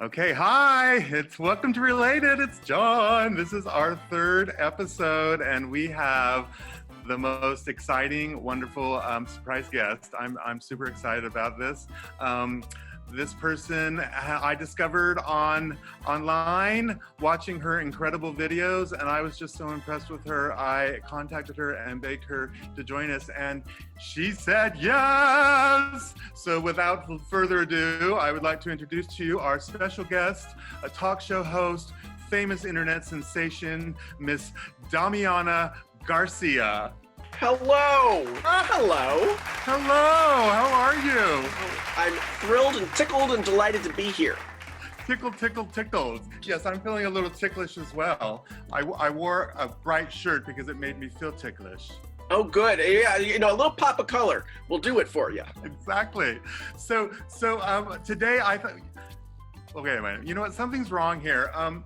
Okay, hi, it's welcome to Related. It's John. This is our third episode, and we have the most exciting, wonderful surprise guest. I'm super excited about this. This person I discovered online, watching her incredible videos, and I was just so impressed with her. I contacted her and begged her to join us, and she said yes! So without further ado, I would like to introduce to you our special guest, a talk show host, famous internet sensation, Miss Damiana Garcia. Hello. Hello. Hello, how are you? I'm thrilled and tickled and delighted to be here. Tickles. Yes, I'm feeling a little ticklish as well. I wore a bright shirt because it made me feel ticklish. Oh, good. Yeah, a little pop of color will do it for you. Exactly. So today I thought, okay, wait a minute. You know what? Something's wrong here. I'm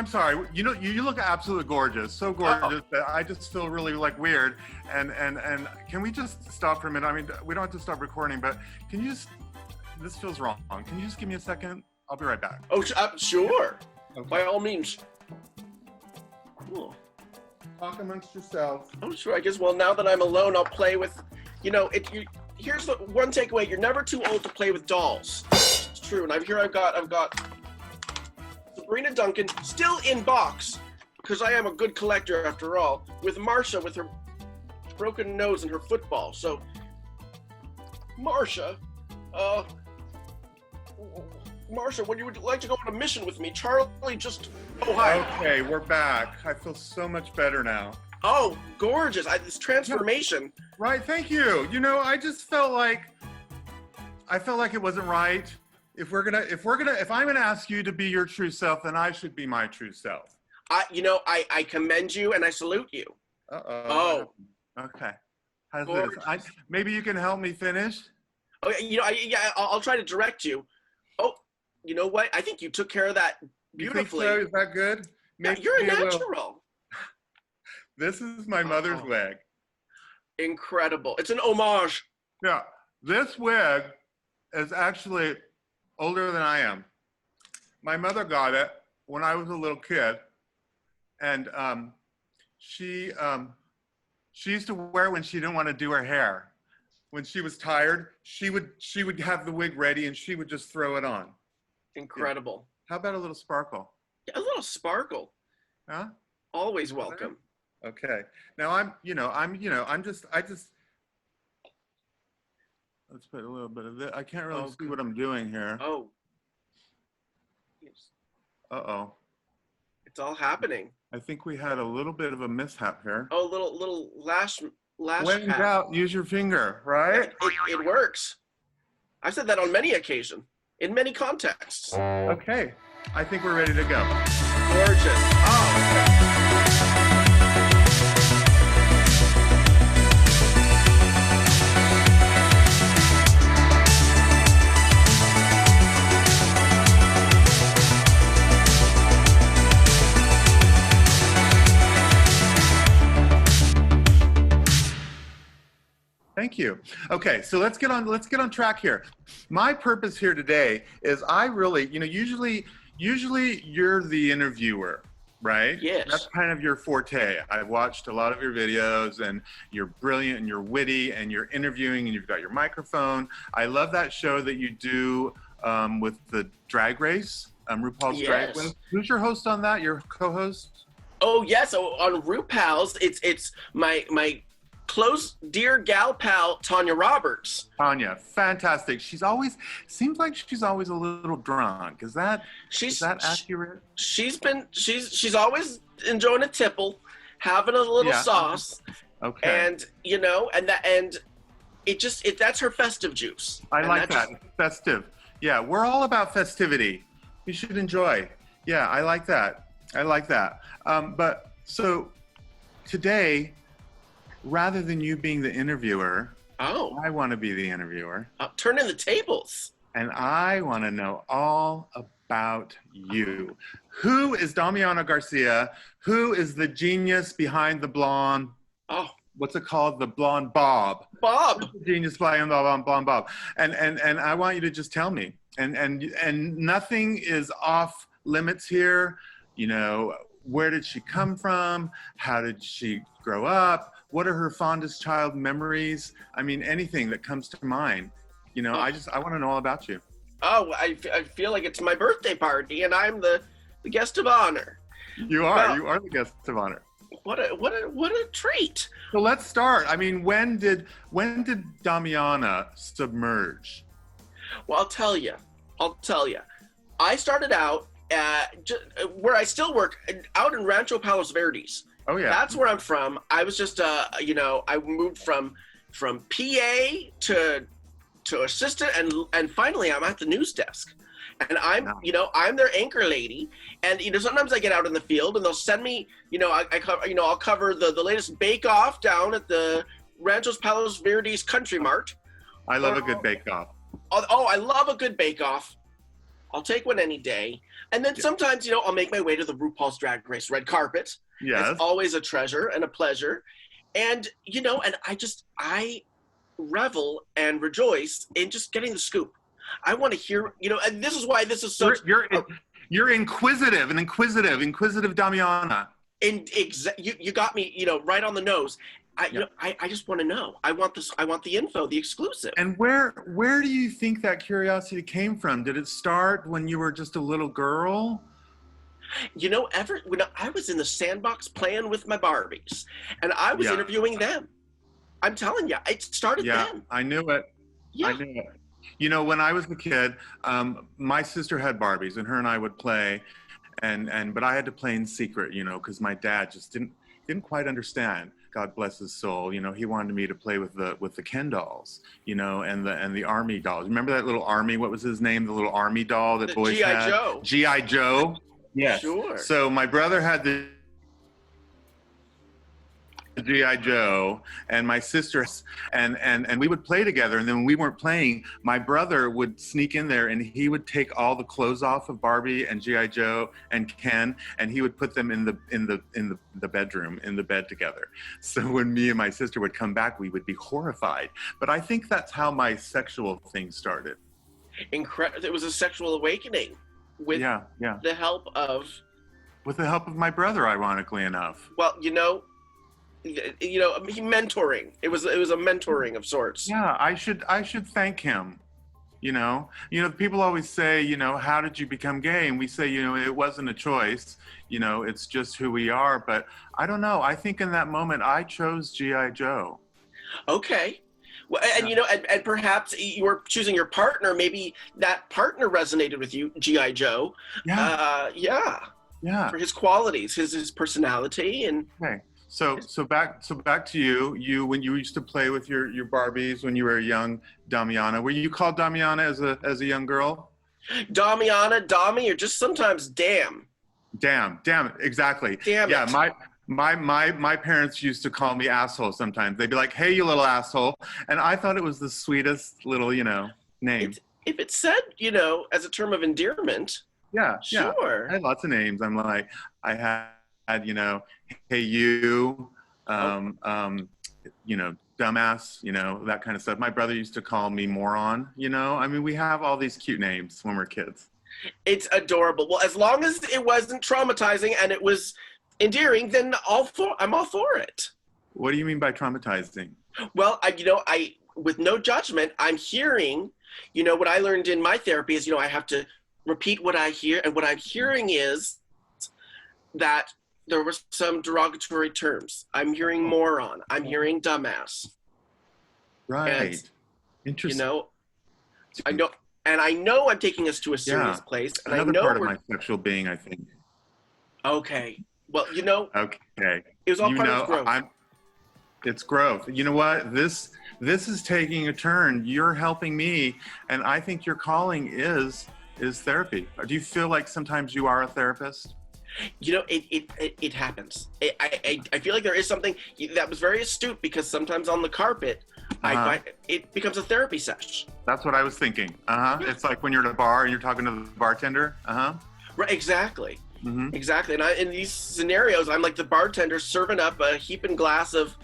sorry. You look absolutely gorgeous. So gorgeous that I just feel really weird. And can we just stop for a minute? I mean, we don't have to stop recording, but can you just, this feels wrong. Can you just give me a second? I'll be right back. Oh, sure. Okay. By all means. Cool. Talk amongst yourselves. Oh, sure. I guess, well, now that I'm alone, I'll play with, here's the one takeaway. You're never too old to play with dolls. It's true. And I've got Sabrina Duncan, still in box, because I am a good collector after all, with Marsha with her broken nose and her football. So, Marsha, would you like to go on a mission with me? Charlie just, oh, hi. Okay, we're back. I feel so much better now. Oh, gorgeous. This transformation. Right, thank you. I just felt like it wasn't right. If I'm gonna ask you to be your true self, then I should be my true self. I commend you and I salute you. Oh. Okay. How's this? Maybe you can help me finish. Oh, I'll try to direct you. Oh, you know what? I think you took care of that beautifully. You think so? Is that good? Yeah, you're a natural. This is my mother's wig. Incredible. It's an homage. Yeah. This wig is actually older than I am. My mother got it when I was a little kid, and she used to wear it when she didn't want to do her hair. When she was tired, she would have the wig ready and she would just throw it on. Incredible. Yeah. How about a little sparkle? Yeah, a little sparkle. Huh? Always welcome. Okay. Now I just let's put a little bit of this. I can't really see what I'm doing here. Oh. Yes. Uh-oh. It's all happening. I think we had a little bit of a mishap here. Oh, little lash when in doubt, use your finger, right? It works. I've said that on many occasions, in many contexts. Okay. I think we're ready to go. Gorgeous. Oh, okay. Thank you. Okay, so let's get on track here. My purpose here today is I really, usually you're the interviewer, right? Yes. That's kind of your forte. I've watched a lot of your videos and you're brilliant and you're witty and you're interviewing and you've got your microphone. I love that show that you do with the drag race, RuPaul's Drag Race. Who's your host on that? Your co-host? Oh, yes. So on RuPaul's, it's my close, dear gal pal, Tanya Roberts. Tanya, fantastic. Seems like she's always a little drunk. Is that accurate? She's always enjoying a tipple, having a little sauce. Okay. And that's her festive juice. I like that. Festive. Yeah, we're all about festivity. You should enjoy. Yeah, I like that. But so today, rather than you being the interviewer, I want to be the interviewer. Turn in the tables. And I want to know all about you. Who is Damiana Garcia? Who is the genius behind the blonde? What's it called? The blonde bob. Bob. Who's the genius behind the blonde bob. And I want you to just tell me. And nothing is off limits here. You know, where did she come from? How did she grow up? What are her fondest child memories? I mean, anything that comes to mind. You know, I want to know all about you. Oh, I feel like it's my birthday party and I'm the guest of honor. You are the guest of honor. What a treat. So let's start. I mean, when did Damiana submerge? Well, I'll tell you. I started out where I still work, out in Rancho Palos Verdes. Oh yeah. That's where I'm from. I was just I moved from PA to assistant, and finally I'm at the news desk. And I'm their anchor lady, and sometimes I get out in the field and they'll send me, I'll cover the latest bake off down at the Ranchos Palos Verdes Country Mart. I love a good bake off. Oh, I love a good bake off. I'll take one any day. And then sometimes, I'll make my way to the RuPaul's Drag Race red carpet. Yes. It's always a treasure and a pleasure. And, and I revel and rejoice in just getting the scoop. I want to hear, and this is why this is so. You're inquisitive, Damiana. You got me, right on the nose. I just want to know. I want this. I want the info, the exclusive. And where do you think that curiosity came from? Did it start when you were just a little girl? When I was in the sandbox playing with my Barbies, and I was interviewing them. I'm telling you, it started then. I knew it. Yeah. I knew it. When I was a kid, my sister had Barbies, and her and I would play, but I had to play in secret, because my dad just didn't quite understand. God bless his soul. He wanted me to play with the Ken dolls, and the army dolls. Remember that little army? What was his name? The little army doll that boys had. G.I. Joe. G.I. Joe. Yes. Sure. So my brother had the G.I. Joe, and my sister, and we would play together. And then when we weren't playing, my brother would sneak in there and he would take all the clothes off of Barbie and G.I. Joe and Ken, and he would put them in the bedroom, in the bed together. So when me and my sister would come back, we would be horrified. But I think that's how my sexual thing started. It was a sexual awakening with the help of my brother, ironically enough. Well, mentoring. It was a mentoring of sorts. Yeah, I should thank him. People always say, how did you become gay? And we say, it wasn't a choice. It's just who we are. But I don't know. I think in that moment, I chose G.I. Joe. Okay. Well, and and perhaps you were choosing your partner. Maybe that partner resonated with you, G.I. Joe. Yeah. Yeah. For his qualities, his personality, and. Okay. So back to you when you used to play with your Barbies when you were a young Damiana. Were you called Damiana as a young girl? Damiana, Dami, or just sometimes Damn. Damn, exactly. Damn. Yeah, my parents used to call me asshole sometimes. They'd be like, "Hey, you little asshole," and I thought it was the sweetest little name. If it's said as a term of endearment. Yeah, sure. I had lots of names. I'm like, I had hey you, dumbass, that kind of stuff. My brother used to call me moron. I mean, we have all these cute names when we're kids. It's adorable. Well, as long as it wasn't traumatizing and it was endearing, then I'm all for it. What do you mean by traumatizing? Well, I with no judgment, I'm hearing, what I learned in my therapy is, I have to repeat what I hear, and what I'm hearing is that there were some derogatory terms. I'm hearing moron. I'm hearing dumbass. Right. And, interesting. I know I'm taking us to a serious place. And another I know part of my sexual being, I think. Okay. Well, Okay. It was all part of growth. It's growth. You know what? This is taking a turn. You're helping me, and I think your calling is therapy. Do you feel like sometimes you are a therapist? It happens. I feel like there is something that was very astute, because sometimes on the carpet, I find it becomes a therapy session. That's what I was thinking. Yeah. It's like when you're at a bar and you're talking to the bartender. Right. Exactly. Mm-hmm. Exactly. And in these scenarios, I'm like the bartender serving up a heaping glass of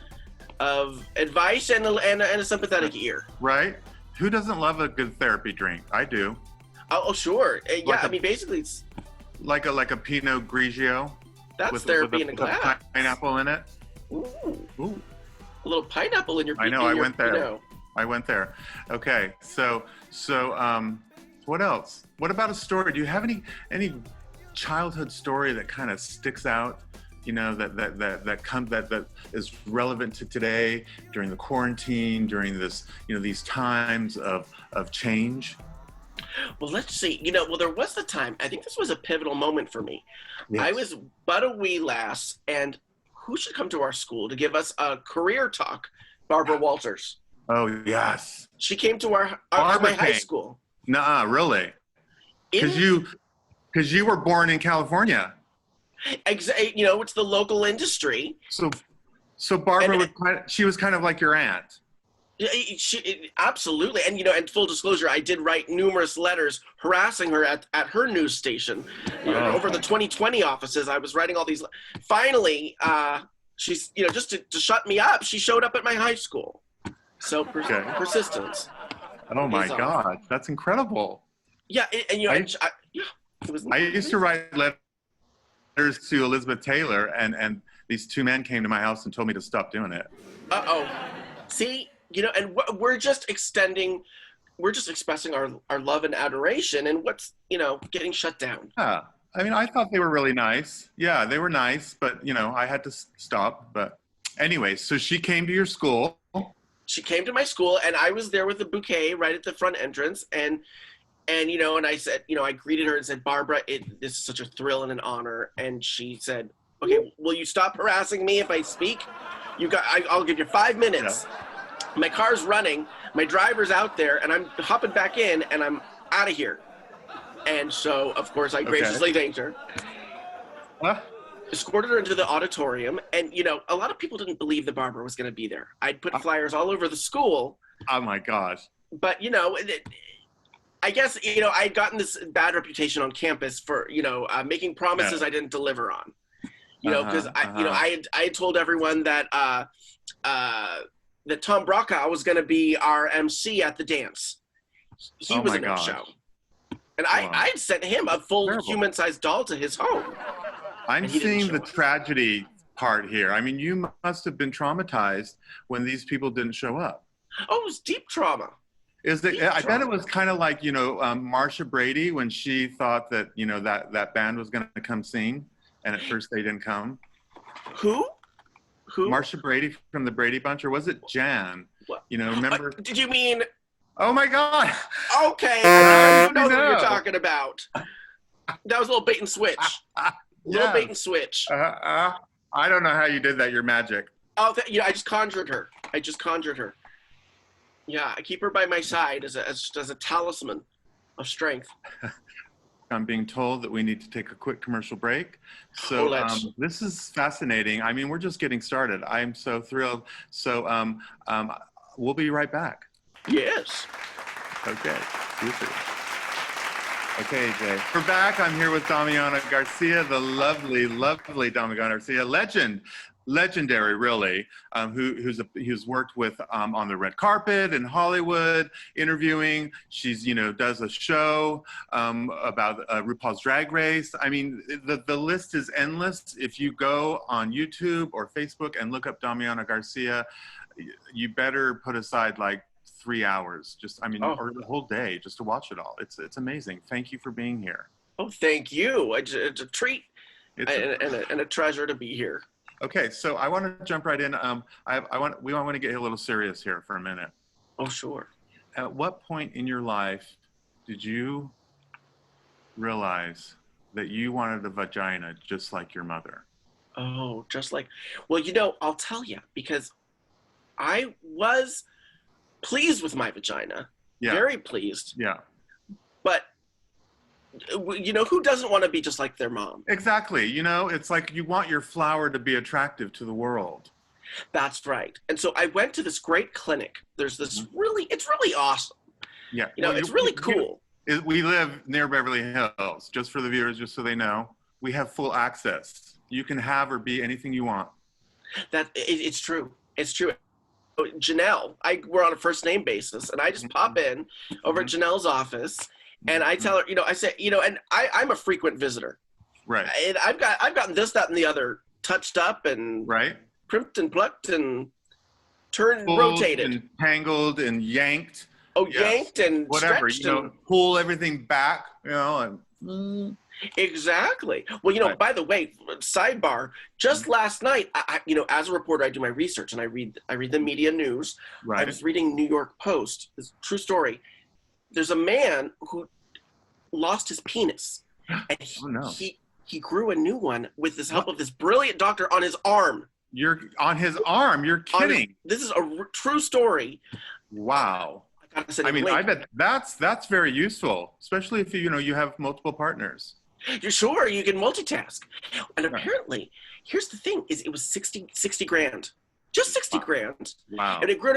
advice and a sympathetic ear. Right. Who doesn't love a good therapy drink? I do. Oh, sure. Yeah, Like I mean, basically, it's like a Pinot Grigio that's therapy in a glass. pineapple in it. Ooh, Ooh. a little pineapple in your. I know. In I your, went there. You know. I went there. Okay. So what else? What about a story? Do you have any childhood story that kind of sticks out? You know, that is relevant to today during the quarantine, during this, you know, these times of change. Well, let's see. You know, well, there was the time. I think this was a pivotal moment for me. Yes. I was but a wee lass, and who should come to our school to give us a career talk? Barbara Walters. Oh yes. She came to my high school. Nuh-uh, really? Because you were born in California. You know, it's the local industry. So Barbara she was kind of like your aunt. Absolutely. And, you know, and full disclosure, I did write numerous letters harassing her at her news station. You know, over the 2020 offices. I was writing all these. Finally, she's, you know, just to shut me up, she showed up at my high school. So persistence. Oh my God, that's incredible. Yeah, and you know, I used to write letters to Elizabeth Taylor, and these two men came to my house and told me to stop doing it. Uh-oh. See, you know, and we're just expressing our love and adoration, and what's, you know, getting shut down. Yeah, I mean, I thought they were really nice. Yeah, they were nice, but, you know, I had to stop. But anyway, so she came to your school. She came to my school, and I was there with a bouquet right at the front entrance, and you know, and I said, you know, I greeted her and said, Barbara, this is such a thrill and an honor. And she said, okay, will you stop harassing me if I speak? I'll give you 5 minutes. Yeah. My car's running, my driver's out there, and I'm hopping back in, and I'm out of here. And so, of course, I graciously thanked her. Escorted her into the auditorium, and, you know, a lot of people didn't believe that Barbara was going to be there. I'd put flyers all over the school. Oh my gosh. But, you know, I guess, you know, I'd gotten this bad reputation on campus for, you know, making promises I didn't deliver on. You know, because you know, I had told everyone that that Tom Brokaw was going to be our MC at the dance. He was a no-show. And I had sent him a full human-sized doll to his home. I'm seeing the tragedy part here. I mean, you must have been traumatized when these people didn't show up. Oh, it was deep trauma. I bet it was kind of like, you know, Marsha Brady when she thought that, you know, that band was going to come sing, and at first they didn't come. Who? Marsha Brady from the Brady Bunch, or was it Jan? What? You know, remember? Did you mean? Oh my God. Okay, I don't know what you're talking about. That was a little bait and switch. Little bait and switch. I don't know how you did that. You're magic. Oh, you know, I just conjured her. Yeah, I keep her by my side as a talisman of strength. I'm being told that we need to take a quick commercial break. So this is fascinating. I mean, we're just getting started. I'm so thrilled. So we'll be right back. Yes. Okay. See you soon. Okay, Jay. We're back. I'm here with Damiana Garcia, the lovely, lovely Damiana Garcia, legendary, really, who's worked with on the red carpet in Hollywood, interviewing. She's, you know, does a show about RuPaul's Drag Race. I mean, the list is endless. If you go on YouTube or Facebook and look up Damiana Garcia, you better put aside like 3 hours, or the whole day just to watch it all. It's amazing. Thank you for being here. Oh, thank you. It's a treat and a treasure to be here. Okay, so I want to jump right in. We want to get a little serious here for a minute. Oh, sure. At what point in your life did you realize that you wanted a vagina just like your mother? Oh, well, you know, I'll tell you, because I was pleased with my vagina. Yeah. Very pleased. Yeah. But, you know, who doesn't want to be just like their mom? Exactly. You know, it's like you want your flower to be attractive to the world. That's right. And so I went to this great clinic. There's this it's really awesome. Yeah. You know, it's really cool. We live near Beverly Hills, just for the viewers, just so they know. We have full access. You can have or be anything you want. It's true. It's true. Janelle, we're on a first name basis, and I just pop in over at Janelle's office, And I tell her, I say, and I'm a frequent visitor. Right. And I've gotten this, that, and the other touched up and right. primped and plucked and turned, Pulled rotated, and tangled and yanked. Oh, yes. Yanked and whatever. stretched, Pull everything back. And exactly. Well, right. By the way, sidebar. Just last night, I as a reporter, I do my research and I read the media news. Right. I was reading New York Post. This true story. There's a man who lost his penis, and he grew a new one with the help of this brilliant doctor on his arm. You're on his arm. You're kidding. This is a true story. Wow. I mean, I bet that's very useful, especially if you have multiple partners. You're sure you can multitask. And apparently, here's the thing: is it was 60 grand, just 60 grand. Wow. And it grew,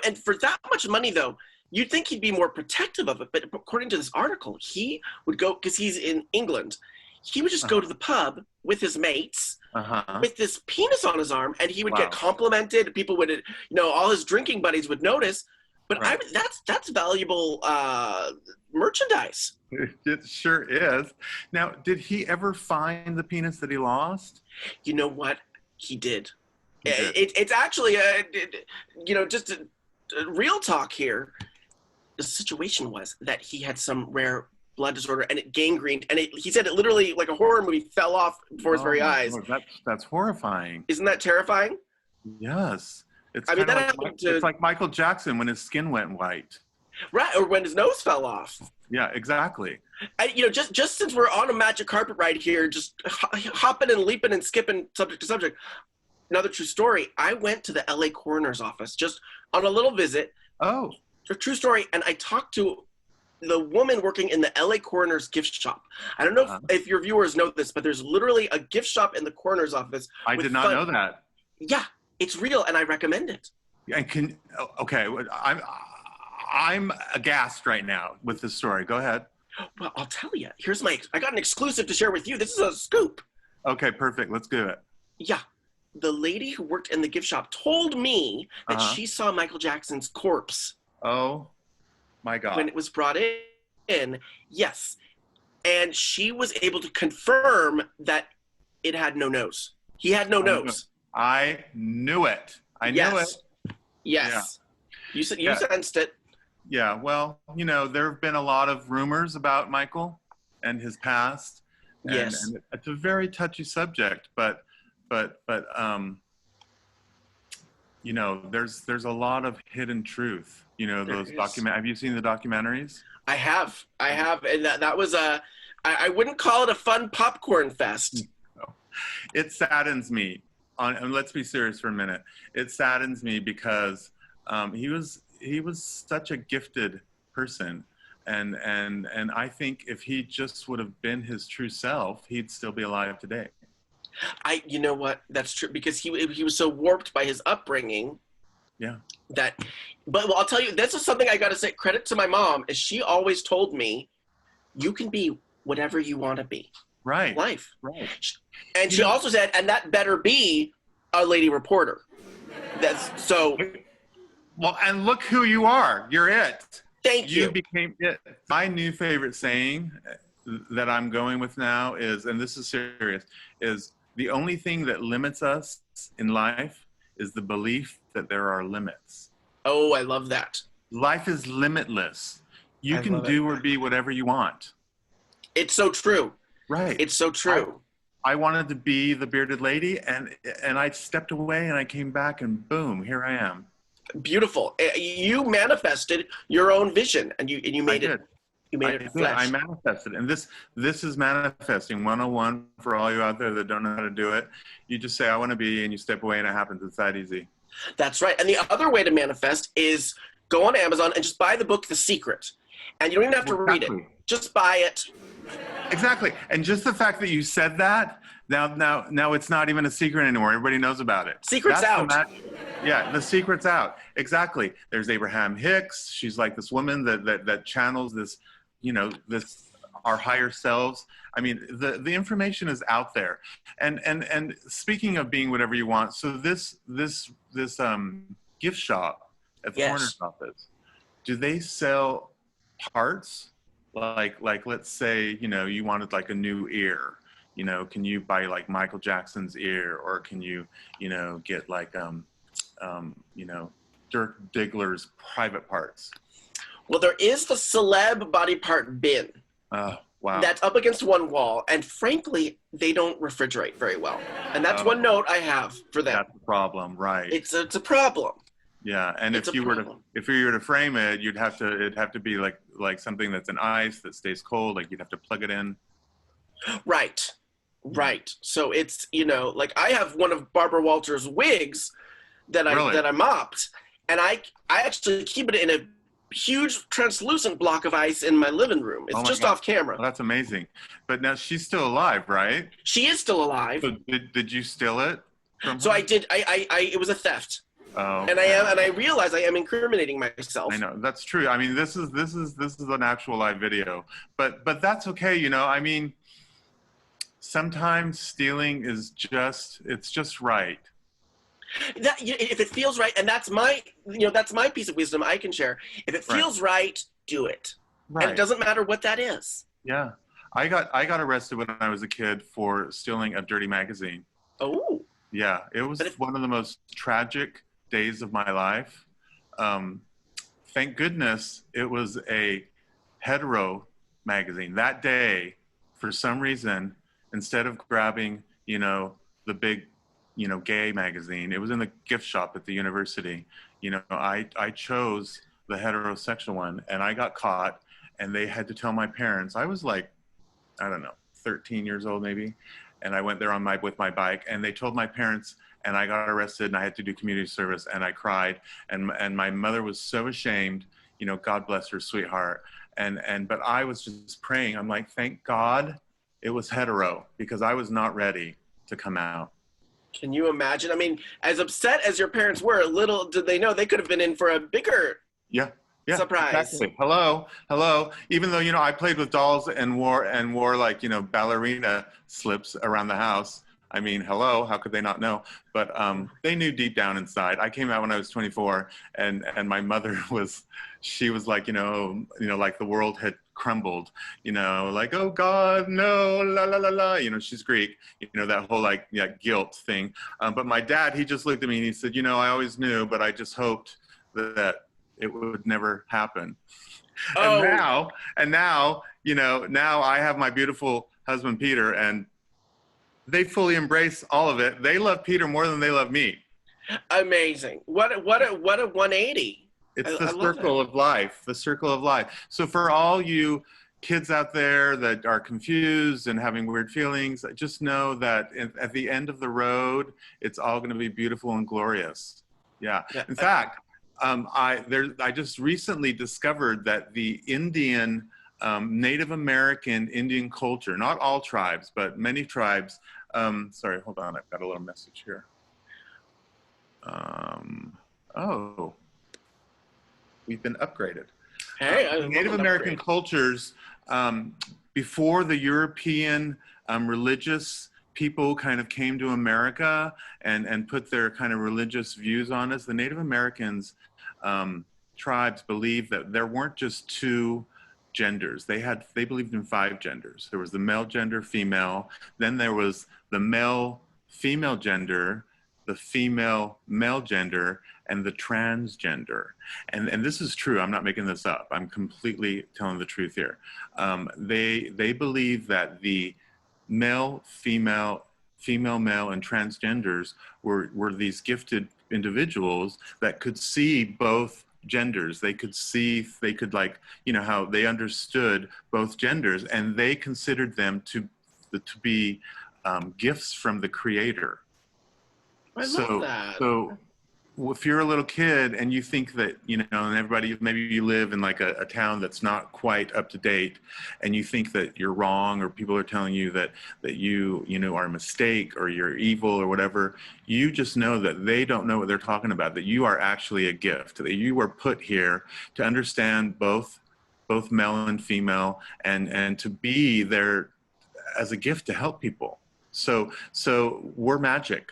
and for that much money, though, you'd think he'd be more protective of it. But according to this article, he would go, because he's in England, he would just go to the pub with his mates. With this penis on his arm, and he would get complimented. People would, all his drinking buddies would notice. But that's valuable merchandise. It sure is. Now, did he ever find the penis that he lost? You know what? He did. It's actually, just a real talk here. The situation was that he had some rare blood disorder, and it gangrened, and he said it literally, like a horror movie, fell off before his very eyes. Lord, that's horrifying. Isn't that terrifying? Yes. It's like Michael Jackson when his skin went white. Right, or when his nose fell off. Yeah, exactly. And, just since we're on a magic carpet ride here, just hopping and leaping and skipping subject to subject, another true story. I went to the LA coroner's office just on a little visit. Oh. A true story, and I talked to the woman working in the LA coroner's gift shop. I don't know if your viewers know this, but there's literally a gift shop in the coroner's office. I did not know that. Yeah. It's real, and I recommend it. And I'm aghast right now with this story. Go ahead. Well, I'll tell you. I got an exclusive to share with you. This is a scoop. Okay, perfect. Let's do it. Yeah. The lady who worked in the gift shop told me that she saw Michael Jackson's corpse. Oh, my God. When it was brought in. Yes. And she was able to confirm that it had no nose. He had no nose. I knew it. I knew it. Yes. Yeah. You sensed it. Yeah. Well, there have been a lot of rumors about Michael and his past. Yes. And it's a very touchy subject, but there's a lot of hidden truth. Those have you seen the documentaries? I have. And that was I wouldn't call it a fun popcorn fest. No. It saddens me. And let's be serious for a minute. It saddens me because he was such a gifted person, and I think if he just would have been his true self, he'd still be alive today. You know what? That's true, because he was so warped by his upbringing. Yeah. But I'll tell you, this is something I got to say. Credit to my mom, is she always told me, you can be whatever you want to be. Right. Life. Right. And she also said, and that better be a lady reporter. That's so. Well, and look who you are. You're it. Thank you. You became it. My new favorite saying that I'm going with now is, and this is serious, is the only thing that limits us in life is the belief that there are limits. Oh, I love that. Life is limitless. You can do or be whatever you want. It's so true. Right. It's so true. I wanted to be the bearded lady, and I stepped away, and I came back, and boom, here I am. Beautiful. You manifested your own vision, and you made it. You made it flesh. I manifested, and this is manifesting 101 for all you out there that don't know how to do it. You just say, I want to be, and you step away, and it happens. It's that easy. That's right. And the other way to manifest is go on Amazon and just buy the book, The Secret. And you don't even have to read it. Just buy it. Exactly. And just the fact that you said that, now it's not even a secret anymore. Everybody knows about it. Secret's out. Yeah, the secret's out. Exactly. There's Abraham Hicks. She's like this woman that channels this, our higher selves. I mean, the information is out there. And speaking of being whatever you want, so this gift shop at the coroner's office, do they sell parts like let's say, you wanted like a new ear, can you buy like Michael Jackson's ear, or can you, get like Dirk Diggler's private parts? Well, there is the celeb body part bin. Oh, wow. That's up against one wall, and frankly, they don't refrigerate very well. And that's one note I have for them. That's the problem, right? It's a problem. Yeah, and if you were to frame it, it'd have to be like something that's in ice that stays cold. Like you'd have to plug it in. Right. So it's like I have one of Barbara Walters' wigs that I mopped, and I actually keep it in a huge translucent block of ice in my living room. It's just off camera. Well, that's amazing. But now she's still alive, right? She is still alive. So did you steal it from So her? I did. It was a theft. Oh. And I realize I am incriminating myself. I know, that's true. I mean, this is an actual live video, but that's okay. I mean, sometimes stealing is just right. That if it feels right, and that's my piece of wisdom I can share. If it feels right, do it. Right. And it doesn't matter what that is. Yeah. I got arrested when I was a kid for stealing a dirty magazine. Oh. Yeah, it was one of the most tragic days of my life. Thank goodness it was a hetero magazine. That day, for some reason, instead of grabbing, the big, gay magazine, it was in the gift shop at the university. I chose the heterosexual one, and I got caught, and they had to tell my parents. I was like, I don't know, 13 years old maybe. And I went there with my bike, and they told my parents, and I got arrested, and I had to do community service, and I cried, and my mother was so ashamed, God bless her sweetheart. But I was just praying. I'm like, thank God it was hetero, because I was not ready to come out. Can you imagine? I mean, as upset as your parents were, little did they know they could have been in for a bigger surprise. Exactly. Hello. Even though, I played with dolls and wore like, ballerina slips around the house. I mean, hello, how could they not know? But they knew deep down inside. I came out when I was 24, and my mother was like, like the world had crumbled, like, oh God, no, la la la la. She's Greek, that whole guilt thing. But my dad, he just looked at me and he said, I always knew, but I just hoped that it would never happen. Oh. And now, now I have my beautiful husband, Peter, and they fully embrace all of it. They love Peter more than they love me. Amazing. What a 180. It's the circle of life, the circle of life. So for all you kids out there that are confused and having weird feelings, just know that at the end of the road, it's all going to be beautiful and glorious. Yeah. In fact, I just recently discovered that the Indian, Native American Indian culture, not all tribes, but many tribes. Sorry, hold on. I've got a little message here. We've been upgraded. Hey, Native American cultures, before the European religious people kind of came to America and put their kind of religious views on us, the Native Americans tribes believed that there weren't just two genders. They believed in 5 genders. There was the male gender, female. Then there was the male female gender, the female male gender, and the transgender. And this is true. I'm not making this up. I'm completely telling the truth here. They believe that the male, female, male, and transgenders were these gifted individuals that could see both genders. They could how they understood both genders, and they considered them to be gifts from the Creator. I love that. So if you're a little kid and you think that, and everybody, maybe you live in like a town that's not quite up to date, and you think that you're wrong, or people are telling you that you are a mistake, or you're evil, or whatever, you just know that they don't know what they're talking about, that you are actually a gift, that you were put here to understand both male and female, and to be there as a gift to help people. So we're magic.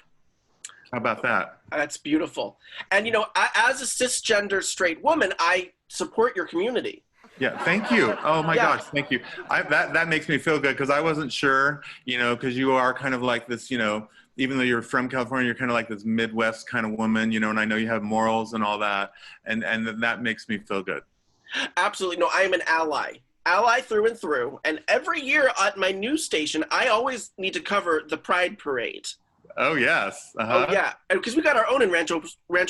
How about that? That's beautiful. And, as a cisgender straight woman, I support your community. Yeah, thank you. Oh my Yeah. gosh, thank you. That makes me feel good because I wasn't sure, because you are kind of like this, even though you're from California, you're kind of like this Midwest kind of woman, and I know you have morals and all that, and that makes me feel good. Absolutely. No, I am an ally through and through. And every year at my news station, I always need to cover the Pride Parade. Oh yes. Oh Uh-huh. yeah, because we got our own in Rancho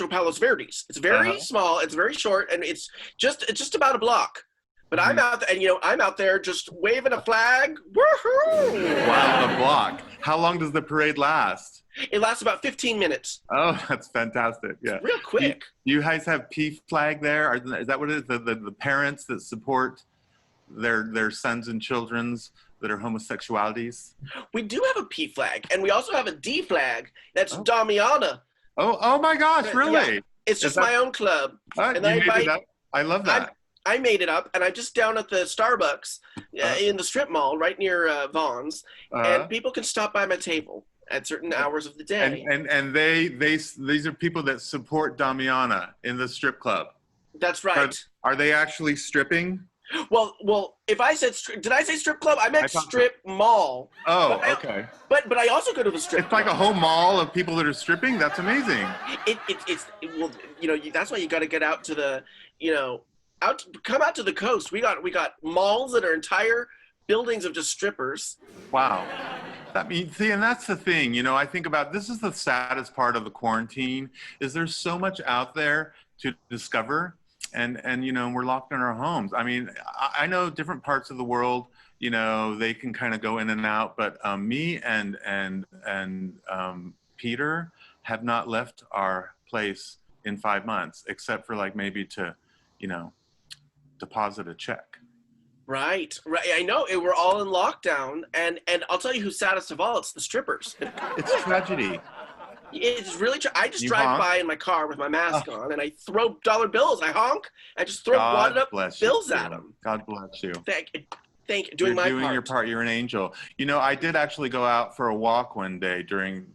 Palos Verdes. It's very Uh-huh. small, it's very short, and it's just about a block. But I'm Mhm. out there, and I'm out there just waving a flag. Woohoo! Wow, a block. How long does the parade last? It lasts about 15 minutes. Oh, that's fantastic. Yeah. It's real Do quick. you guys have P flag there? Is that what it is? The parents that support their sons and children's that are homosexualities? We do have a P flag, and we also have a D flag. That's Oh. Damiana. Oh my gosh, really? Yeah, it's just my own club, and You I made invite. it up? I love that. I made it up, and I'm just down at the Starbucks in the strip mall right near Vaughn's, and people can stop by my table at certain hours of the day. And these are people that support Damiana in the strip club. That's right. Are they actually stripping? Well, if I said did I say strip club? I meant strip mall. Oh, okay. But I also go to the strip. It's like a whole mall of people that are stripping. That's amazing. Well, that's why you got to get out to the, come out to the coast. We got malls that are entire buildings of just strippers. Wow. And that's the thing, I think about, this is the saddest part of the quarantine, is there's so much out there to discover, and we're locked in our homes. I mean, I know different parts of the world, they can kind of go in and out, but me and Peter have not left our place in 5 months, except for like maybe to, deposit a check. Right. I know. We're all in lockdown, and I'll tell you who's saddest of all. It's the strippers. It's tragedy. It's really. I just You drive honk? by in my car with my mask on, and I throw dollar bills. I honk. I just throw wadded up bills at them. God bless you. Thank you. You're Doing your part. You're an angel. I did actually go out for a walk one day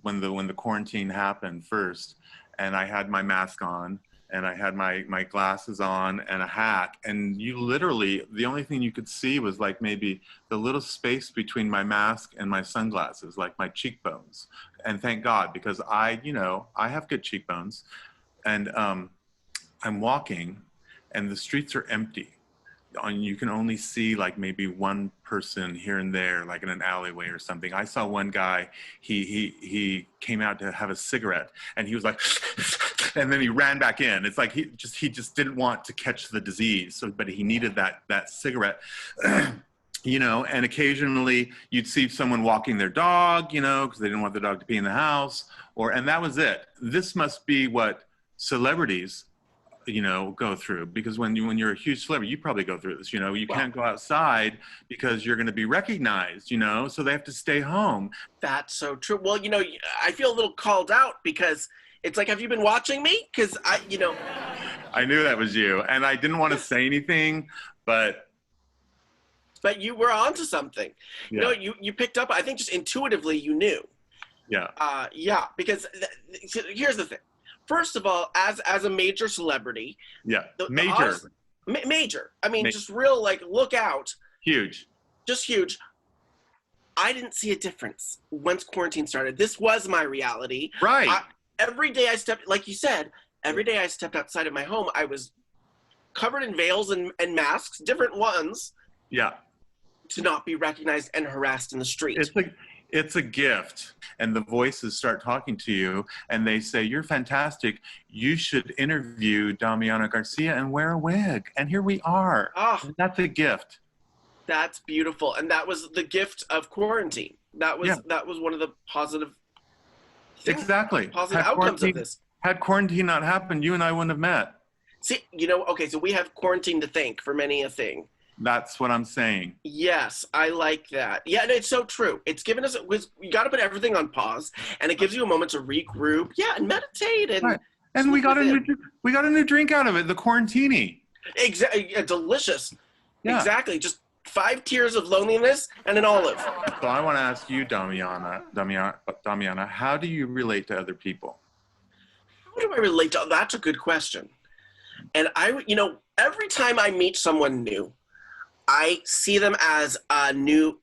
when the quarantine happened first, and I had my mask on, and I had my glasses on and a hat, and the only thing you could see was like maybe the little space between my mask and my sunglasses, like my cheekbones. And thank God, because I have good cheekbones, and I'm walking, and the streets are empty. You can only see like maybe one person here and there, like in an alleyway or something. I saw one guy, he came out to have a cigarette, and he was like, and then he ran back in. It's like he just didn't want to catch the disease, but he needed that cigarette. And occasionally you'd see someone walking their dog, because they didn't want the dog to pee in the house, and that was it. This must be what celebrities go through, because when you're a huge celebrity, you probably go through this, you can't go outside because you're going to be recognized, so they have to stay home. That's so true. Well, I feel a little called out because it's like, have you been watching me? Because I knew that was you, and I didn't want to say anything, but you were onto something. Yeah. You picked up, I think just intuitively you knew. Yeah. Yeah, because here's the thing. First of all, as a major celebrity, yeah, major. I mean, just real, like, look out. Huge. Just huge. I didn't see a difference once quarantine started. This was my reality. Right. Every day I stepped, like you said, every day I stepped outside of my home, I was covered in veils and masks, different ones. Yeah. To not be recognized and harassed in the street. It's a gift, and the voices start talking to you, and they say, you're fantastic. You should interview Damiana Garcia and wear a wig. And here we are. Oh, that's a gift. That's beautiful. And that was the gift of quarantine. That was one of the positive things, exactly. Positive outcomes of this. Had quarantine not happened, you and I wouldn't have met. See, okay, so we have quarantine to thank for many a thing. That's what I'm saying. Yes, I like that. Yeah, and it's so true. It's given us, you got to put everything on pause, and it gives you a moment to regroup. Yeah, and meditate. And we got a new drink out of it, the Quarantini. Exactly, delicious. Yeah. Exactly, just 5 tears of loneliness and an olive. So I want to ask you, Damiana, how do you relate to other people? How do I relate to? That's a good question. And every time I meet someone new, I see them as a new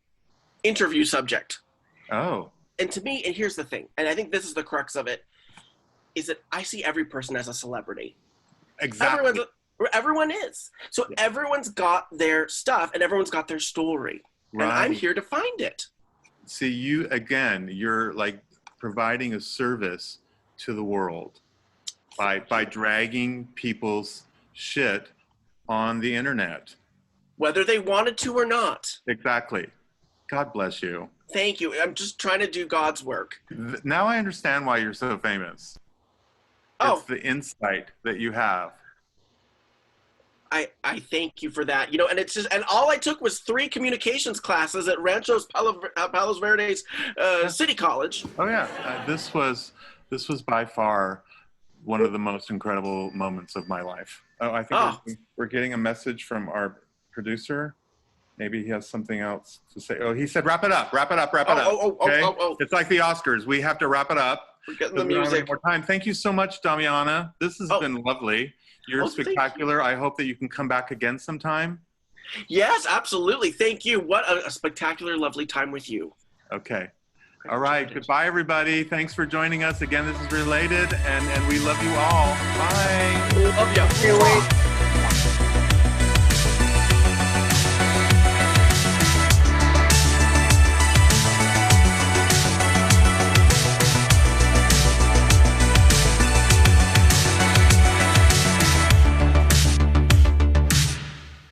interview subject. Oh. And to me, and here's the thing, and I think this is the crux of it, is that I see every person as a celebrity. Exactly. Everyone is. So everyone's got their stuff and everyone's got their story. Right. And I'm here to find it. See, you're like providing a service to the world by dragging people's shit on the internet. Whether they wanted to or not. Exactly. God bless you. Thank you. I'm just trying to do God's work. Now I understand why you're so famous. It's the insight that you have. I thank you for that. You know, and it's just, and all I took was 3 communications classes at Rancho Palos Verdes City College. Oh yeah, this was by far one of the most incredible moments of my life. Oh, I think we're getting a message from our producer. Maybe he has something else to say. Oh, he said, wrap it up, wrap it up, wrap it up. Okay? It's like the Oscars. We have to wrap it up. We're getting the music. More time. Thank you so much, Damiana. This has been lovely. You're spectacular. I hope that you can come back again sometime. Yes, absolutely. Thank you. What a spectacular, lovely time with you. Okay. All right. Goodbye, everybody. Thanks for joining us. Again, this is Related, and we love you all. Bye. Love you.